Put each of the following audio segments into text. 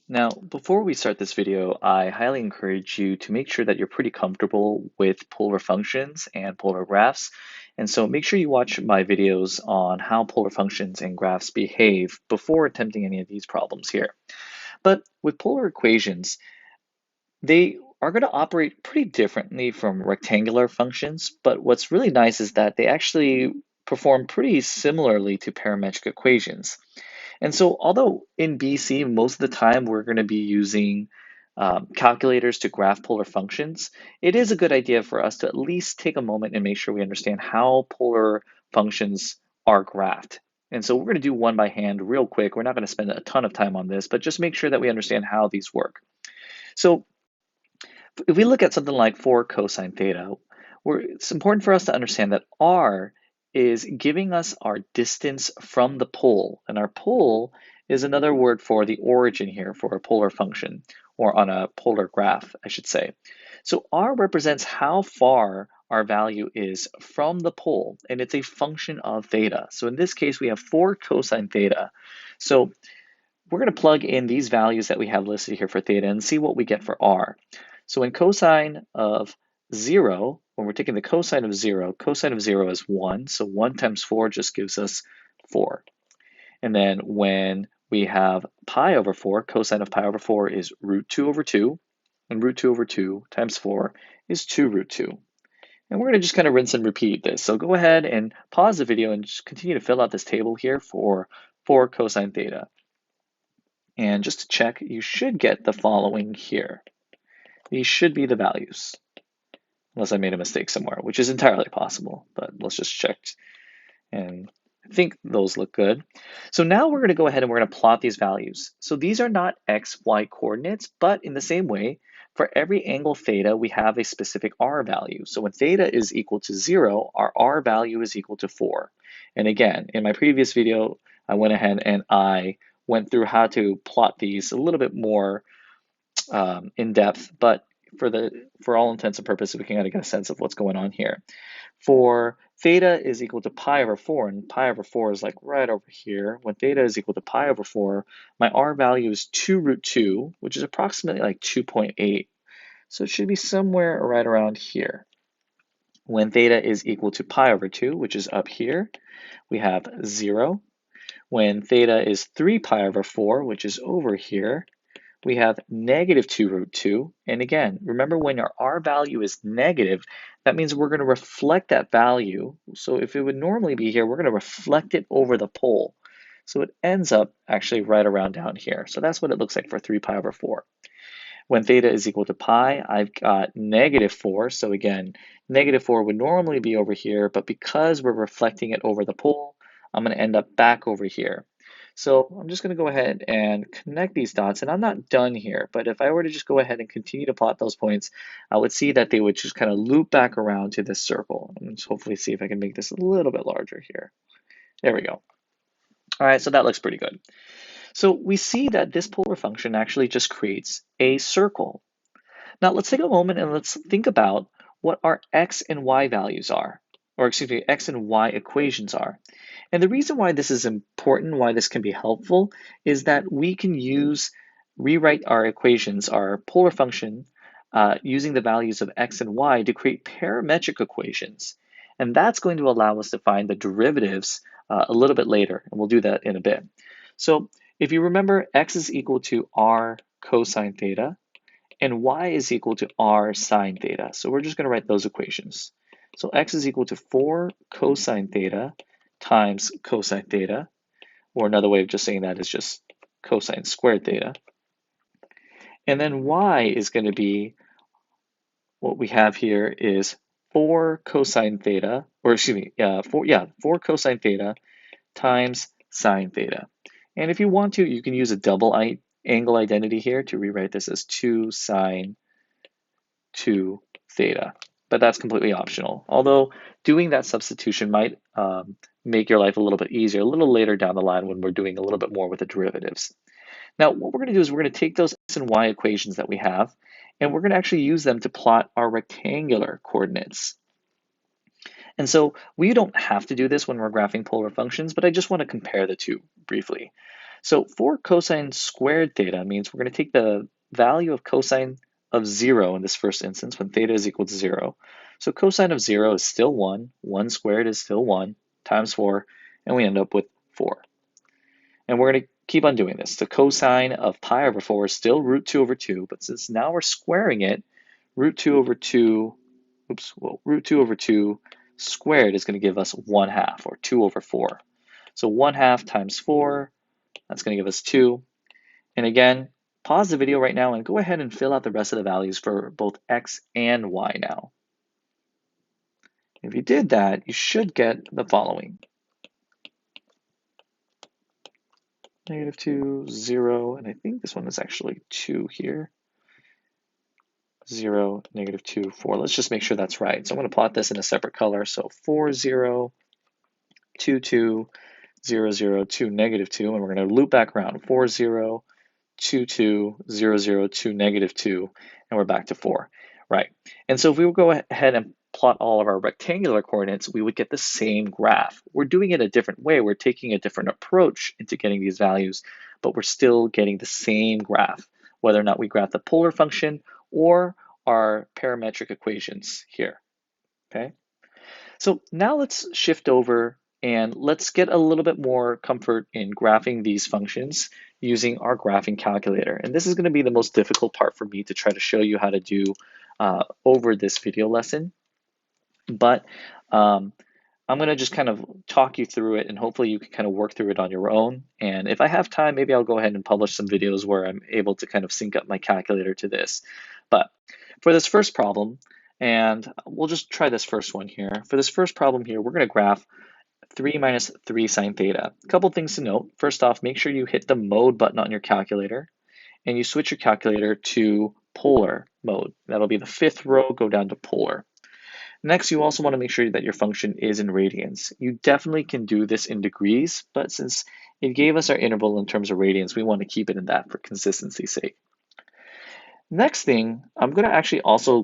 Now, before we start this video, I highly encourage you to make sure that you're pretty comfortable with polar functions and polar graphs. And so make sure you watch my videos on how polar functions and graphs behave before attempting any of these problems here. But with polar equations, they are going to operate pretty differently from rectangular functions. But what's really nice is that they actually perform pretty similarly to parametric equations. And so, although in BC, most of the time we're going to be using calculators to graph polar functions, it is a good idea for us to at least take a moment and make sure we understand how polar functions are graphed. And so we're going to do one by hand real quick. We're not going to spend a ton of time on this, but just make sure that we understand how these work. So if we look at something like 4 cosine theta, it's important for us to understand that r is giving us our distance from the pole. And our pole is another word for the origin here for a polar function, or on a polar graph, I should say. So r represents how far our value is from the pole, and it's a function of theta. So in this case, we have 4 cosine theta. So we're going to plug in these values that we have listed here for theta and see what we get for r. So in cosine of 0, when we're taking the cosine of 0 is 1. So 1 times 4 just gives us 4. And then when we have pi over 4, cosine of pi over 4 is root 2 over 2. And root 2 over 2 times 4 is 2 root 2. And we're going to just kind of rinse and repeat this. So go ahead and pause the video and just continue to fill out this table here for 4 cosine theta. And just to check, you should get the following here. These should be the values, unless I made a mistake somewhere, which is entirely possible, but let's just check. And I think those look good. So now we're going to go ahead and we're going to plot these values. So these are not x, y coordinates, but in the same way, for every angle theta, we have a specific r value. So when theta is equal to 0, our r value is equal to 4. And again, in my previous video, I went ahead and I went through how to plot these a little bit more in depth, but for all intents and purposes, we can kind of get a sense of what's going on here. For theta is equal to pi over 4, and pi over 4 is like right over here. When theta is equal to pi over 4, my r value is 2 root 2, which is approximately like 2.8. So it should be somewhere right around here. When theta is equal to pi over 2, which is up here, we have 0. When theta is 3 pi over 4, which is over here, we have negative 2 root 2. And again, remember when our r value is negative, that means we're going to reflect that value. So if it would normally be here, we're going to reflect it over the pole. So it ends up actually right around down here. So that's what it looks like for 3 pi over 4. When theta is equal to pi, I've got negative 4. So again, negative 4 would normally be over here, but because we're reflecting it over the pole, I'm going to end up back over here. So I'm just going to go ahead and connect these dots, and I'm not done here, but if I were to just go ahead and continue to plot those points, I would see that they would just kind of loop back around to this circle. And just hopefully see if I can make this a little bit larger here. There we go. All right, so that looks pretty good. So we see that this polar function actually just creates a circle. Now let's take a moment and let's think about what our x and y values are, or excuse me, x and y equations are. And the reason why this is important, why this can be helpful, is that we can rewrite our equations, our polar function, using the values of x and y to create parametric equations. And that's going to allow us to find the derivatives a little bit later, and we'll do that in a bit. So if you remember, x is equal to r cosine theta, and y is equal to r sine theta. So we're just going to write those equations. So x is equal to 4 cosine theta times cosine theta, or another way of just saying that is just cosine squared theta. And then y is going to be, what we have here is 4 cosine theta, or excuse me, 4 cosine theta times sine theta. And if you want to, you can use a double angle identity here to rewrite this as 2 sine 2 theta, but that's completely optional. Although doing that substitution might make your life a little bit easier a little later down the line when we're doing a little bit more with the derivatives. Now, what we're going to do is we're going to take those x and y equations that we have, and we're going to actually use them to plot our rectangular coordinates. And so we don't have to do this when we're graphing polar functions, but I just want to compare the two briefly. So for cosine squared theta means we're going to take the value of cosine of 0 in this first instance when theta is equal to 0. So cosine of 0 is still 1, 1 squared is still 1, times 4, and we end up with 4. And we're going to keep on doing this. The cosine of pi over 4 is still root 2 over 2, but since now we're squaring it, root 2 over 2 squared is going to give us 1/2, or 2 over 4. So 1/2 times 4, that's going to give us 2. And again, pause the video right now and go ahead and fill out the rest of the values for both x and y now. If you did that, you should get the following. -2, 0, and I think this one is actually 2 here. 0, -2, 4. Let's just make sure that's right. So I'm going to plot this in a separate color. So 4, 0, 2, 2, 0, 0, 2, -2, and we're going to loop back around. 4, 0, 2, 2, 0, 0, 2, -2, and we're back to 4. Right. And so if we would go ahead and plot all of our rectangular coordinates, we would get the same graph. We're doing it a different way. We're taking a different approach into getting these values, but we're still getting the same graph, whether or not we graph the polar function or our parametric equations here. Okay. So now let's shift over and let's get a little bit more comfort in graphing these functions using our graphing calculator. And this is going to be the most difficult part for me to try to show you how to do over this video lesson. But I'm going to just kind of talk you through it, and hopefully you can kind of work through it on your own. And if I have time, maybe I'll go ahead and publish some videos where I'm able to kind of sync up my calculator to this. But for this first problem, and we'll just try this first one here. For this first problem here, we're going to graph 3 minus 3 sine theta. A couple things to note. First off, make sure you hit the mode button on your calculator, and you switch your calculator to polar mode. That'll be the 5th row, go down to polar. Next, you also want to make sure that your function is in radians. You definitely can do this in degrees, but since it gave us our interval in terms of radians, we want to keep it in that for consistency's sake. Next thing, I'm going to actually also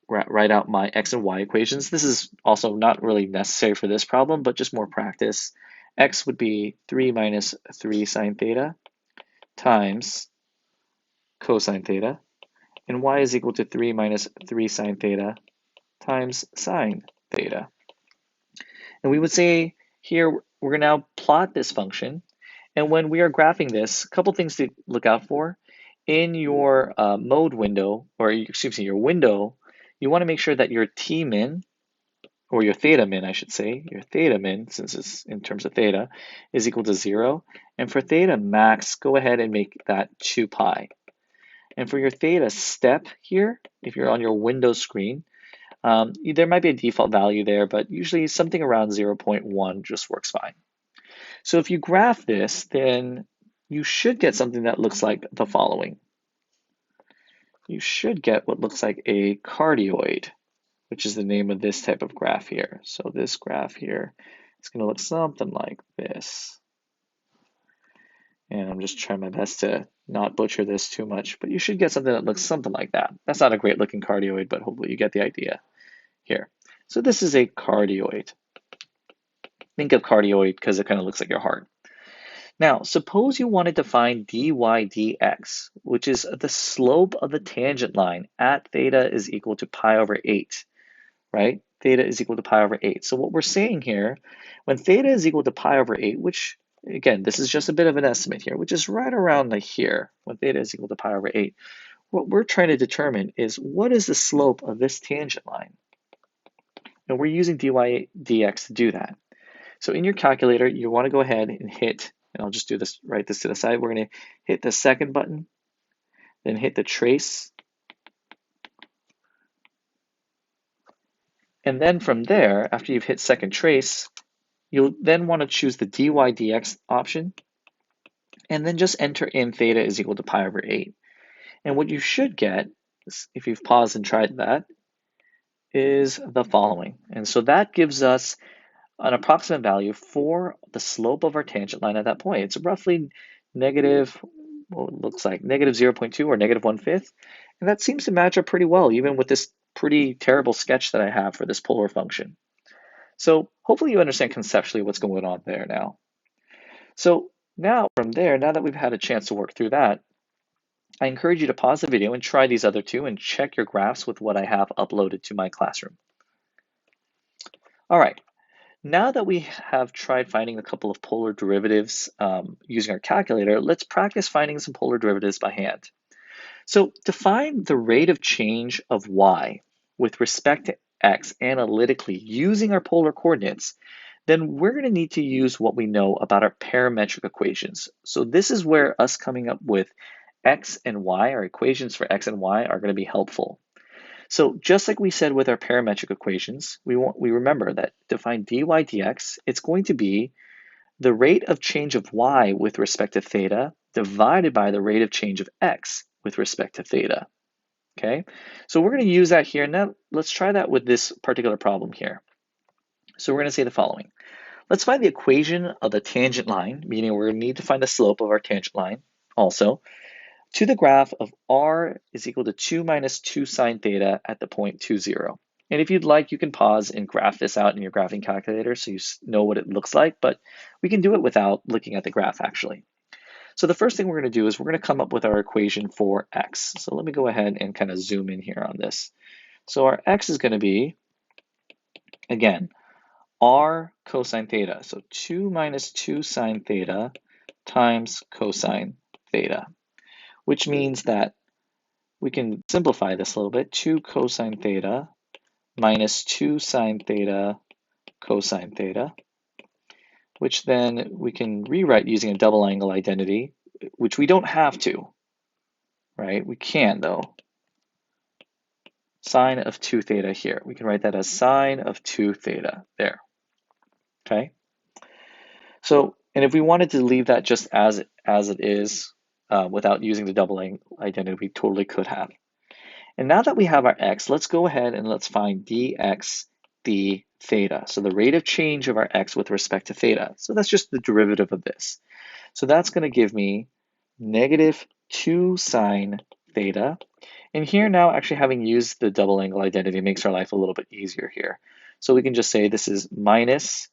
write out my x and y equations. This is also not really necessary for this problem, but just more practice. X would be 3 minus 3 sine theta times cosine theta, and y is equal to 3 minus 3 sine theta times sine theta. And we would say here, we're going to now plot this function. And when we are graphing this, a couple things to look out for. In your mode window, or excuse me, your window, you want to make sure that your t-min, or your theta min, I should say, your theta min, since it's in terms of theta, is equal to 0. And for theta max, go ahead and make that 2 pi. And for your theta step here, if you're on your Windows screen, there might be a default value there, but usually something around 0.1 just works fine. So if you graph this, then you should get something that looks like the following. You should get what looks like a cardioid, which is the name of this type of graph here. So this graph here is going to look something like this. And I'm just trying my best to not butcher this too much, but you should get something that looks something like that. That's not a great looking cardioid, but hopefully you get the idea here. So this is a cardioid. Think of cardioid because it kind of looks like your heart. Now, suppose you wanted to find dy dx, which is the slope of the tangent line at theta is equal to pi over 8, right? Theta is equal to pi over 8. So what we're saying here, when theta is equal to pi over 8, which, again, this is just a bit of an estimate here, which is right around here, when theta is equal to pi over 8, what we're trying to determine is what is the slope of this tangent line? And we're using dy dx to do that. So in your calculator, you want to go ahead and hit, and I'll just do this, write this to the side. We're going to hit the second button, then hit the trace. And then from there, after you've hit second trace, you'll then want to choose the dy dx option, and then just enter in theta is equal to pi over 8. And what you should get, if you've paused and tried that, is the following. And so that gives us an approximate value for the slope of our tangent line at that point. It's roughly negative, what it looks like, negative 0.2 or negative 1/5. And that seems to match up pretty well, even with this pretty terrible sketch that I have for this polar function. So hopefully you understand conceptually what's going on there now. So Now from there, now that we've had a chance to work through that, I encourage you to pause the video and try these other two and check your graphs with what I have uploaded to my classroom. All right, now that we have tried finding a couple of polar derivatives using our calculator, let's practice finding some polar derivatives by hand. So to find the rate of change of y with respect to x analytically using our polar coordinates, then we're going to need to use what we know about our parametric equations. So this is where us coming up with x and y, our equations for x and y, are going to be helpful. So just like we said with our parametric equations, we remember that to find dy dx, it's going to be the rate of change of y with respect to theta divided by the rate of change of x with respect to theta. Okay, so we're going to use that here. Now let's try that with this particular problem here. So we're going to say the following. Let's find the equation of the tangent line, meaning we're going to need to find the slope of our tangent line also, to the graph of r is equal to 2 minus 2 sine theta at the point 2, 0. And if you'd like, you can pause and graph this out in your graphing calculator so you know what it looks like, but we can do it without looking at the graph actually. So the first thing we're going to do is we're going to come up with our equation for x. So let me go ahead and kind of zoom in here on this. So our x is going to be, again, r cosine theta. So 2 minus 2 sine theta times cosine theta, which means that we can simplify this a little bit. 2 cosine theta minus 2 sine theta cosine theta, which then we can rewrite using a double angle identity, which we don't have to, right? We can though. Sine of 2 theta here. We can write that as sine of 2 theta there, okay? So, and if we wanted to leave that just as it is without using the double angle identity, we totally could have. And now that we have our x, let's go ahead and let's find dx d theta. So the rate of change of our x with respect to theta. So that's just the derivative of this. So that's going to give me negative 2 sine theta. And here now, actually having used the double angle identity makes our life a little bit easier here. So we can just say this is minus,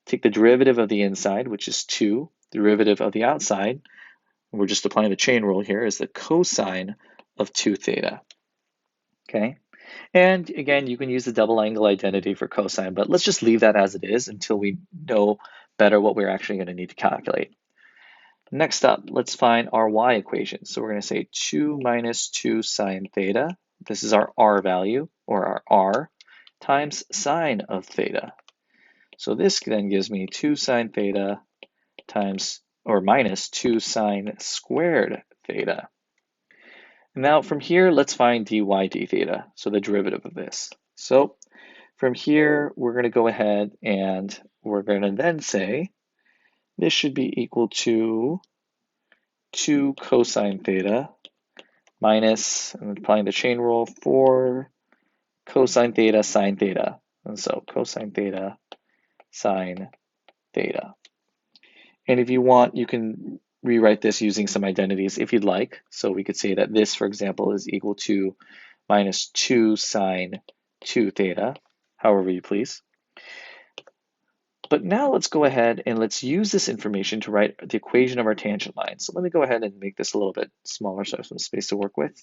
take the derivative of the inside, which is 2, derivative of the outside, we're just applying the chain rule here, is the cosine of 2 theta. Okay, and again, you can use the double angle identity for cosine, but let's just leave that as it is until we know better what we're actually going to need to calculate. Next up, let's find our y equation. So we're going to say 2 minus 2 sine theta. This is our r value, or our r, times sine of theta. So this then gives me 2 sine theta times, or minus 2 sine squared theta. Now from here, let's find dy d theta, so the derivative of this. So from here, we're going to go ahead and we're going to then say this should be equal to 2 cosine theta minus, I'm applying the chain rule, 4 cosine theta sine theta. And so cosine theta sine theta. And if you want, you can rewrite this using some identities if you'd like. So we could say that this, for example, is equal to minus 2 sine 2 theta, however you please. But now let's go ahead and let's use this information to write the equation of our tangent line. So let me go ahead and make this a little bit smaller so I have some space to work with.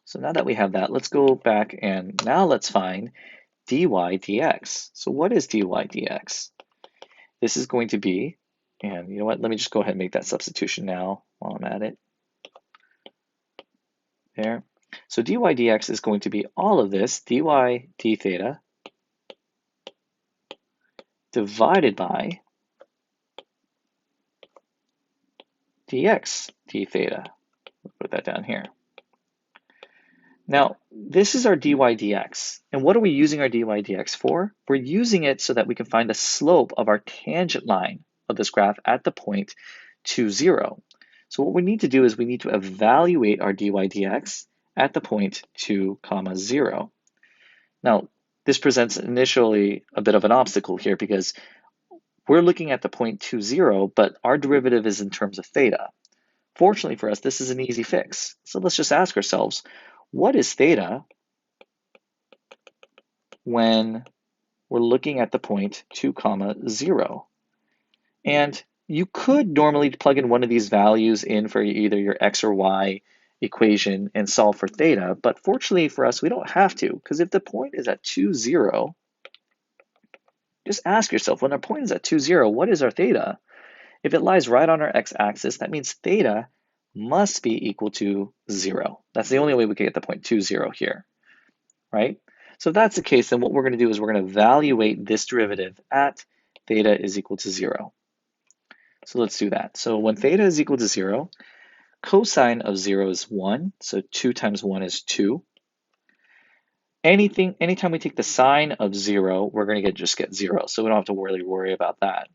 So now that we have that, let's go back and now let's find dy dx. So what is dy dx? This is going to be, and you know what, let me just go ahead and make that substitution now while I'm at it. There. So dy dx is going to be all of this, dy d theta, divided by dx d theta. Put that down here. Now, this is our dy dx. And what are we using our dy dx for? We're using it so that we can find the slope of our tangent line of this graph at the point 2, 0. So what we need to do is we need to evaluate our dy dx at the point 2, 0. Now, this presents initially a bit of an obstacle here because we're looking at the point 2, 0, but our derivative is in terms of theta. Fortunately for us, this is an easy fix. So let's just ask ourselves, what is theta when we're looking at the point 2, 0? And You could normally plug in one of these values in for either your x or y equation and solve for theta, but fortunately for us, we don't have to, because if the point is at 2, 0, just ask yourself, when our point is at 2, 0, what is our theta? If it lies right on our x-axis, that means theta must be equal to 0. That's the only way we can get the point 2, 0 here, right? So if that's the case, then what we're going to do is we're going to evaluate this derivative at theta is equal to 0. So let's do that. So when theta is equal to 0, cosine of 0 is 1, so 2 times 1 is 2. Anytime we take the sine of 0, we're going to just get 0, so we don't have to really worry about that.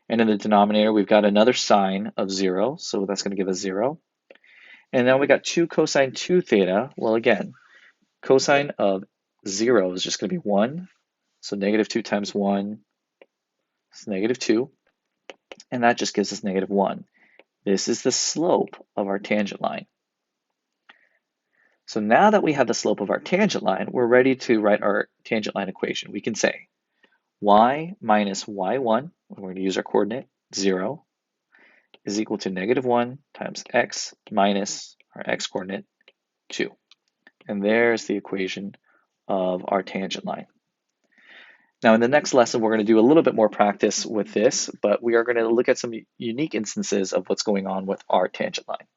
And in the denominator, we've got another sine of 0, so that's going to give us 0. And now we got 2 cosine 2 theta. Well, again, cosine of 0 is just going to be 1, so negative 2 times 1 is negative 2, and that just gives us negative 1. This is the slope of our tangent line. So now that we have the slope of our tangent line, we're ready to write our tangent line equation. We can say y minus y1, we're going to use our coordinate 0, is equal to negative 1 times x minus our x coordinate 2. And there's the equation of our tangent line. Now in the next lesson, we're going to do a little bit more practice with this, but we are going to look at some unique instances of what's going on with our tangent line.